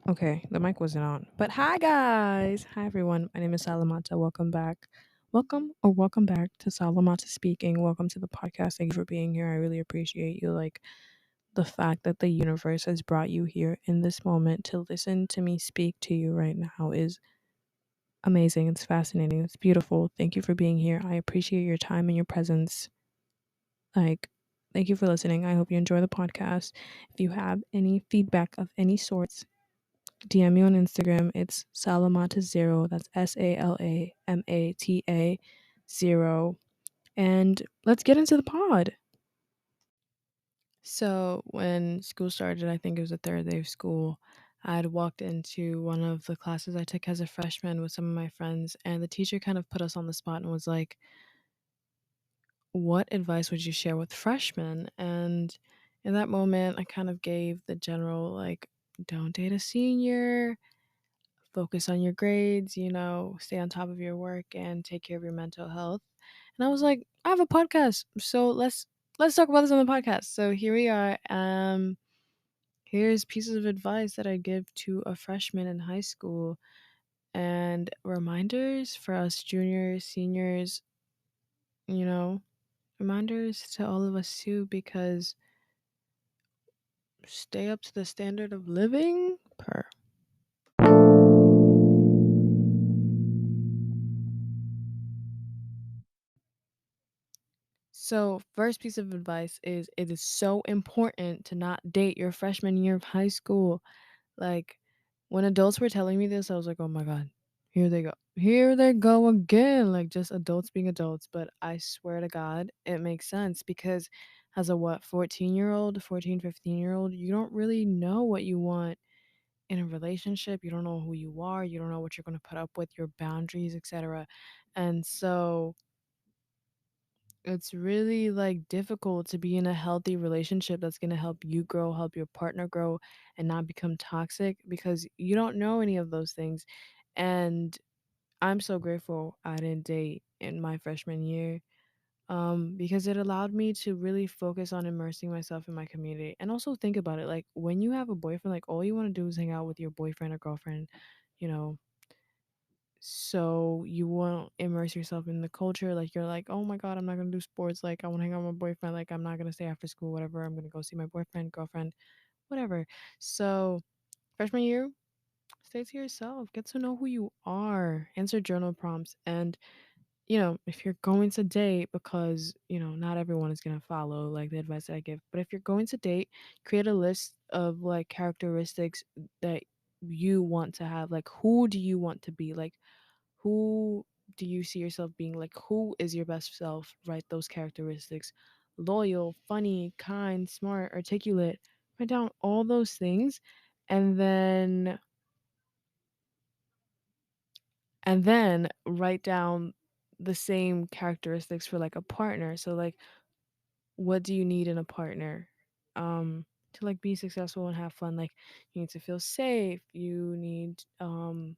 Okay, the mic wasn't on. But hi guys. Hi everyone. My name is Salamata. Welcome back. Welcome back to Salamata speaking. Welcome to the podcast. Thank you for being here. I really appreciate you. Like the fact that the universe has brought you here in this moment to listen to me speak to you right now is amazing. It's fascinating. It's beautiful. Thank you for being here. I appreciate your time and your presence. Like thank you for listening. I hope you enjoy the podcast. If you have any feedback of any sorts, DM me on Instagram. It's Salamata0. That's Salamata 0. And let's get into the pod. So, when school started, I think it was the third day of school, I had walked into one of the classes I took as a freshman with some of my friends, and the teacher kind of put us on the spot and was like, what advice would you share with freshmen? And in that moment, I kind of gave the general, like, don't date a senior, focus on your grades, stay on top of your work and take care of your mental health. And I was like, I have a podcast, so let's talk about this on the podcast. So here we are. Here's pieces of advice that I give to a freshman in high school and reminders for us juniors, seniors, you know, reminders to all of us too, because stay up to the standard of living per. So, first piece of advice is it is so important to not date your freshman year of high school. Like, when adults were telling me this, I was like, oh my God, here they go. Here they go again. Like, just adults being adults. But I swear to God, it makes sense because as a 14-year-old, 14, 15-year-old, you don't really know what you want in a relationship. You don't know who you are. You don't know what you're going to put up with, your boundaries, etc. And so, it's really like difficult to be in a healthy relationship that's going to help you grow, help your partner grow, and not become toxic because you don't know any of those things. And I'm so grateful I didn't date in my freshman year, because it allowed me to really focus on immersing myself in my community and also think about it. Like when you have a boyfriend, like all you want to do is hang out with your boyfriend or girlfriend, you know, so you won't immerse yourself in the culture. Like you're like, oh my God, I'm not gonna do sports. Like I want to hang out with my boyfriend. Like I'm not gonna stay after school, whatever. I'm gonna go see my boyfriend, girlfriend, whatever. So freshman year, stay to yourself. Get to know who you are. Answer journal prompts. And if you're going to date, because not everyone is gonna follow like the advice that I give, but if you're going to date, create a list of like characteristics that you want to have. Like who do you want to be? Like who do you see yourself being? Like who is your best self? Write those characteristics. Loyal, funny, kind, smart, articulate. Write down all those things, and then write down the same characteristics for like a partner. So like what do you need in a partner? To like be successful and have fun. Like you need to feel safe. You need them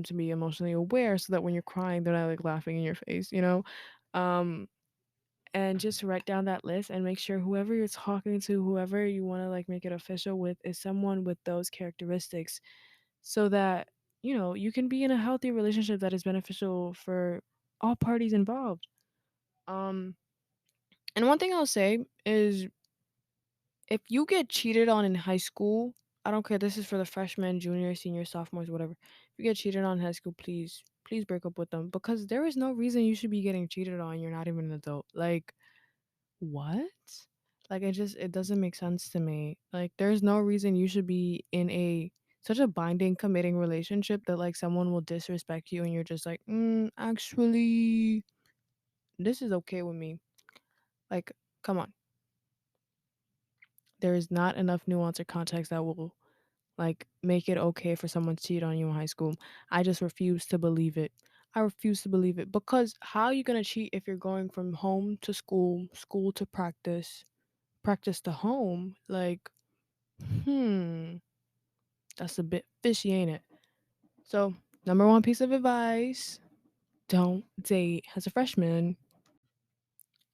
to be emotionally aware so that when you're crying they're not like laughing in your face. um and just write down that list and make sure whoever you're talking to, whoever you want to like make it official with, is someone with those characteristics, so that you can be in a healthy relationship that is beneficial for all parties involved. um and one thing I'll say is, if you get cheated on in high school, I don't care. This is for the freshmen, juniors, seniors, sophomores, whatever. If you get cheated on in high school, please break up with them, because there is no reason you should be getting cheated on. You're not even an adult. Like, what? Like, it doesn't make sense to me. Like, there's no reason you should be in a such a binding, committing relationship that like someone will disrespect you and you're just like, actually, this is okay with me. Like, come on. There is not enough nuance or context that will like make it okay for someone to cheat on you in high school. I just refuse to believe it. I refuse to believe it, because how are you going to cheat if you're going from home to school, school to practice, practice to home? Like, hmm, that's a bit fishy, ain't it? So, number one piece of advice, don't date as a freshman.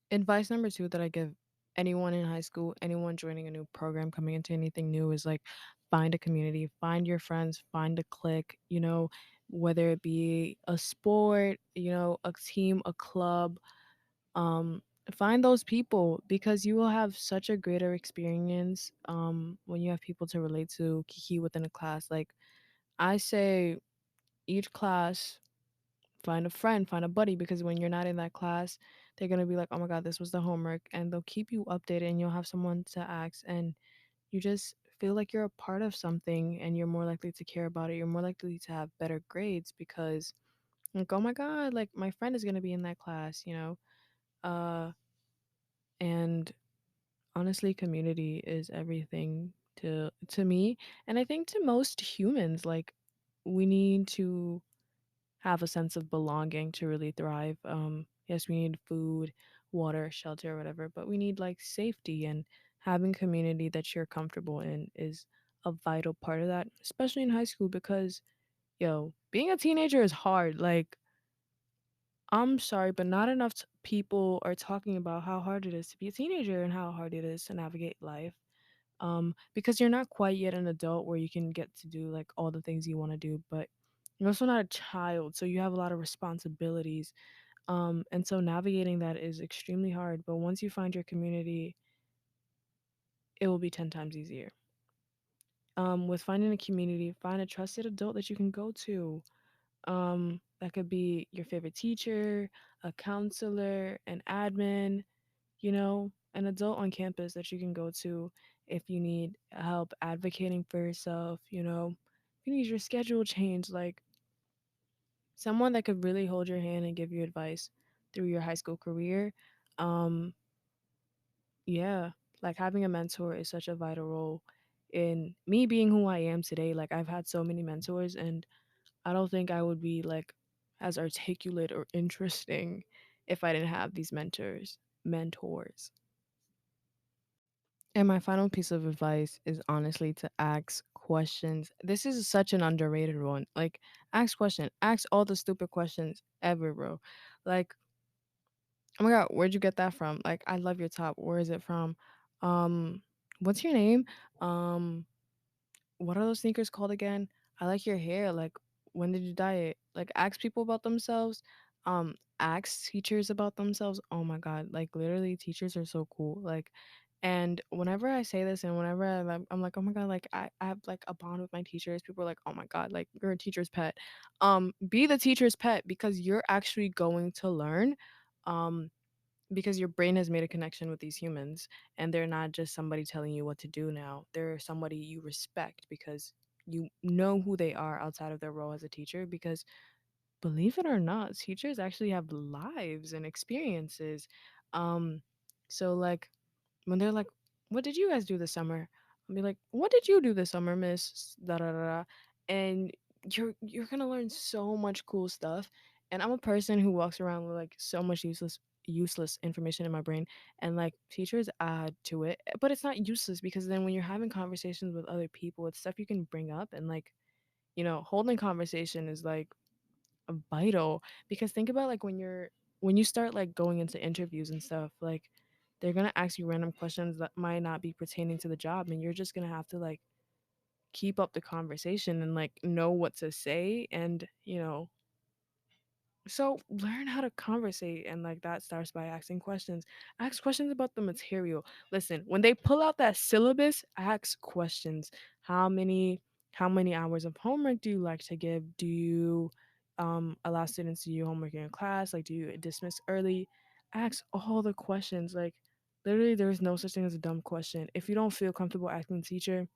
Advice number two that I give anyone in high school, anyone joining a new program, coming into anything new, is like find a community, find your friends, find a clique, whether it be a sport, a team, a club. um Find those people because you will have such a greater experience when you have people to relate to, kiki within a class. Like, I say, each class, find a friend, find a buddy, because when you're not in that class, they're going to be like, oh my god, this was the homework, and they'll keep you updated, and you'll have someone to ask, and you just feel like you're a part of something, and you're more likely to care about it. You're more likely to have better grades because, like, oh my god, like, my friend is going to be in that class. And honestly, community is everything to me, and I think to most humans. Like, we need to have a sense of belonging to really thrive. Yes, we need food, water, shelter, whatever, but we need like safety, and having community that you're comfortable in is a vital part of that, especially in high school because, being a teenager is hard. Like, I'm sorry, but not enough people are talking about how hard it is to be a teenager and how hard it is to navigate life. Because you're not quite yet an adult where you can get to do like all the things you want to do, but you're also not a child, so you have a lot of responsibilities. And so navigating that is extremely hard, but once you find your community, it will be 10 times easier. With finding a community, find a trusted adult that you can go to. That could be your favorite teacher, a counselor, an admin, an adult on campus that you can go to if you need help advocating for yourself, if you need your schedule changed, like someone that could really hold your hand and give you advice through your high school career. Um, yeah, like having a mentor is such a vital role in me being who I am today. Like, I've had so many mentors, and I don't think I would be like as articulate or interesting if I didn't have these mentors. And my final piece of advice is honestly to ask questions. This is such an underrated one. Like, ask question. Ask all the stupid questions ever, bro. Like, oh my god, where'd you get that from? Like, I love your top. Where is it from? Um, what's your name? Um, what are those sneakers called again? I like your hair. Like, when did you dye it? Like, ask people about themselves. Ask teachers about themselves. Oh my god, like literally, teachers are so cool. Like, and whenever I say this, and whenever I'm like, oh my god, like I have like a bond with my teachers. People are like, oh my god, like you're a teacher's pet. Be the teacher's pet because you're actually going to learn. Um, because your brain has made a connection with these humans, and they're not just somebody telling you what to do now. They're somebody you respect because you know who they are outside of their role as a teacher. Because believe it or not, teachers actually have lives and experiences. um so like, when they're like, "What did you guys do this summer?" I'll be like, "What did you do this summer, Miss da da da?" da?" And you're gonna learn so much cool stuff. And I'm a person who walks around with like so much useless information in my brain, and like teachers add to it, but it's not useless because then when you're having conversations with other people, it's stuff you can bring up, and like, holding conversation is like vital. Because think about like when you start like going into interviews and stuff, like they're gonna ask you random questions that might not be pertaining to the job, and you're just gonna have to like keep up the conversation and like know what to say. And so learn how to conversate, and like that starts by asking questions. Ask questions about the material. Listen, when they pull out that syllabus, ask questions. How many how many hours of homework do you like to give? Do you allow students to do homework in class? Like, do you dismiss early? Ask all the questions. Like, literally there's no such thing as a dumb question. If you don't feel comfortable asking the teacher,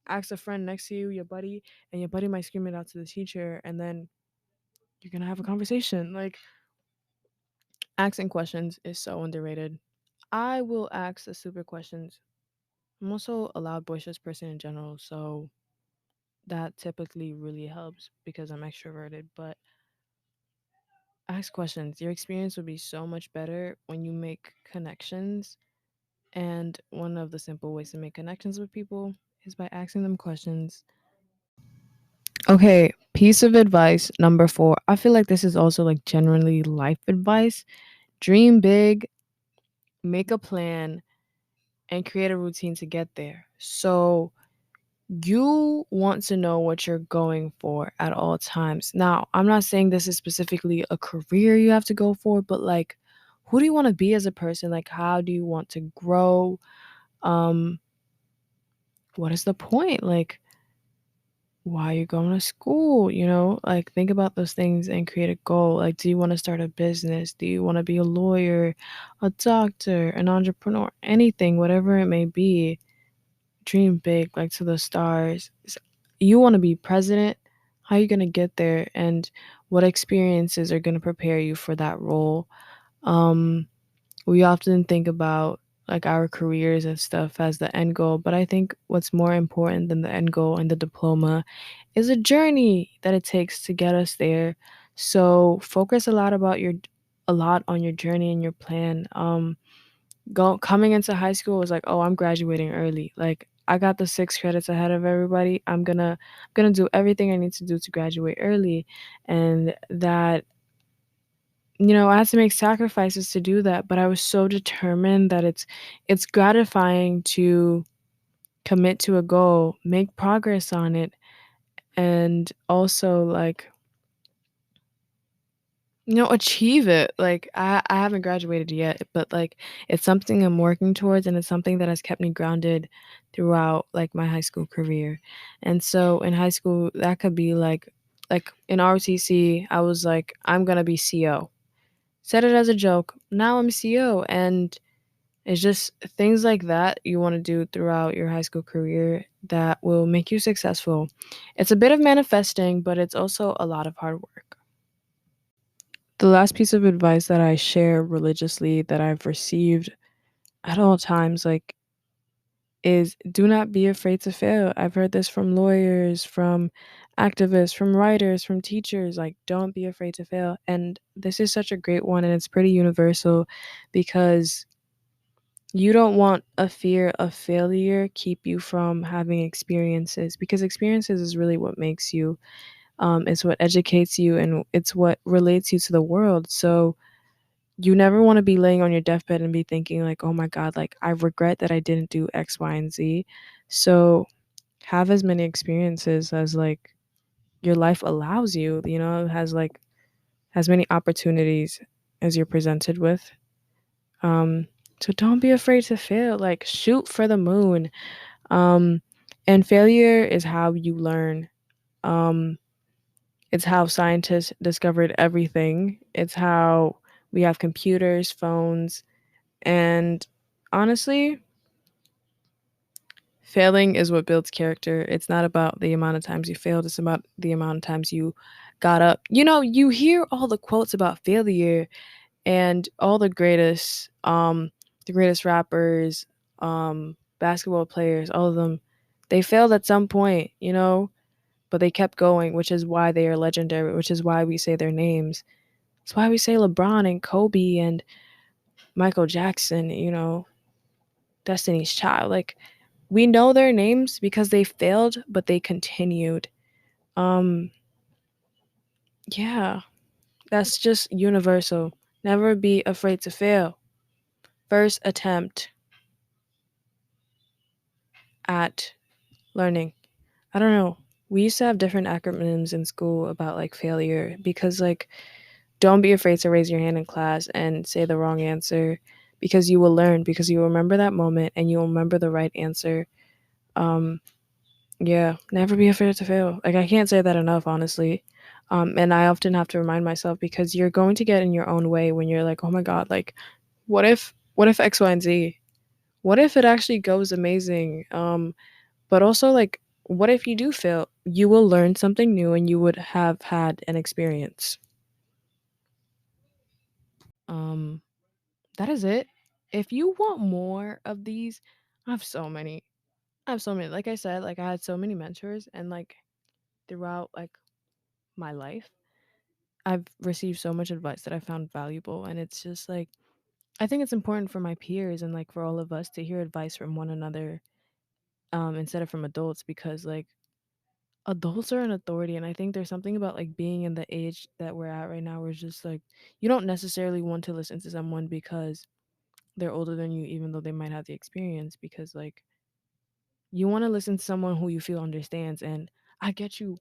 ask a friend next to you, your buddy, and your buddy might scream it out to the teacher, and then you're gonna have a conversation. Like, asking questions is so underrated. I will ask the stupid questions. I'm also a loud, boisterous person in general, so that typically really helps because I'm extroverted. But ask questions. Your experience will be so much better when you make connections. And one of the simple ways to make connections with people is by asking them questions. Okay, piece of advice number 4. I feel like this is also like generally life advice. Dream big, make a plan, and create a routine to get there. So you want to know what you're going for at all times. Now, I'm not saying this is specifically a career you have to go for, but like, who do you want to be as a person? Like, how do you want to grow? Um, what is the point? Like, why are you going to school? Like, think about those things and create a goal. Like, do you want to start a business? Do you want to be a lawyer, a doctor, an entrepreneur, anything, whatever it may be? Dream big, like to the stars. You want to be president. How are you going to get there? And what experiences are going to prepare you for that role? Um, we often think about like our careers and stuff as the end goal, but I think what's more important than the end goal and the diploma is a journey that it takes to get us there. So focus a lot on your journey and your plan. Go coming into high school was like, oh, I'm graduating early. Like I got the 6 credits ahead of everybody. I'm gonna do everything I need to do to graduate early, and that I had to make sacrifices to do that, but I was so determined that it's gratifying to commit to a goal, make progress on it, and also like achieve it. Like I haven't graduated yet, but like it's something I'm working towards, and it's something that has kept me grounded throughout like my high school career. And so in high school, that could be like in ROTC, I was like, I'm gonna be CO. Said it as a joke. Now I'm CO, and it's just things like that you want to do throughout your high school career that will make you successful. It's a bit of manifesting, but it's also a lot of hard work. The last piece of advice that I share religiously that I've received at all times, like, is do not be afraid to fail. I've heard this from lawyers, from activists, from writers, from teachers. Like, don't be afraid to fail. And this is such a great one, and it's pretty universal because you don't want a fear of failure keep you from having experiences, because experiences is really what makes you. It's what educates you, and it's what relates you to the world. So you never want to be laying on your deathbed and be thinking like, oh my God, like I regret that I didn't do X, Y, and Z. So have as many experiences as like your life allows you, has many opportunities as you're presented with. Um, so don't be afraid to fail. Like shoot for the moon. Um, and failure is how you learn. Um, it's how scientists discovered everything. It's how we have computers, phones, and honestly, failing is what builds character. It's not about the amount of times you failed, it's about the amount of times you got up. You hear all the quotes about failure, and all the greatest rappers, basketball players, all of them, they failed at some point, but they kept going, which is why they are legendary, which is why we say their names. It's why we say LeBron and Kobe and Michael Jackson, Destiny's Child. Like, we know their names because they failed, but they continued. Um, yeah, that's just universal. Never be afraid to fail. First attempt at learning. I don't know. We used to have different acronyms in school about like failure because like don't be afraid to raise your hand in class and say the wrong answer, because you will learn, because you will remember that moment and you'll remember the right answer. Um Yeah, never be afraid to fail. Like I can't say that enough, honestly. And I often have to remind myself because you're going to get in your own way when you're like, oh my God, like what if X, Y, and Z? What if it actually goes amazing? But also like what if you do fail? You will learn something new and you would have had an experience. Um, that is it. If you want more of these, I have so many. I have so many. Like I said, like I had so many mentors, and like throughout like my life I've received so much advice that I found valuable, and it's just like I think it's important for my peers and like for all of us to hear advice from one another, instead of from adults, because like adults are an authority, and I think there's something about like being in the age that we're at right now where it's just like you don't necessarily want to listen to someone because they're older than you, even though they might have the experience, because like You want to listen to someone who you feel understands. And I get you,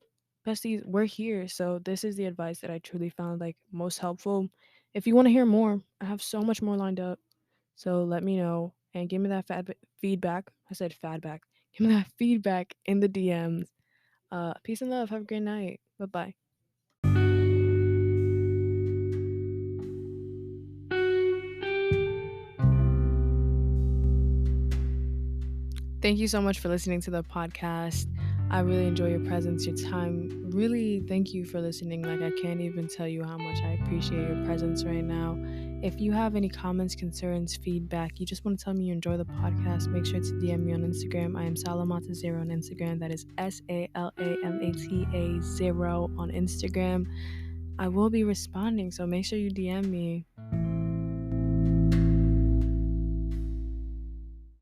besties, we're here. So this is the advice that I truly found like most helpful. If you want to hear more, I have so much more lined up. So let me know and give me that feedback. I said feedback. Give me that feedback in the DMs. Peace and love. Have a great night. Bye bye. Thank you so much for listening to the podcast. I really enjoy your presence, your time. Really, thank you for listening. Like, I can't even tell you how much I appreciate your presence right now. If you have any comments, concerns, feedback, you just want to tell me you enjoy the podcast, make sure to DM me on Instagram. I am Salamata0 on Instagram. That is SALAMATA0 on Instagram. I will be responding, so make sure you DM me.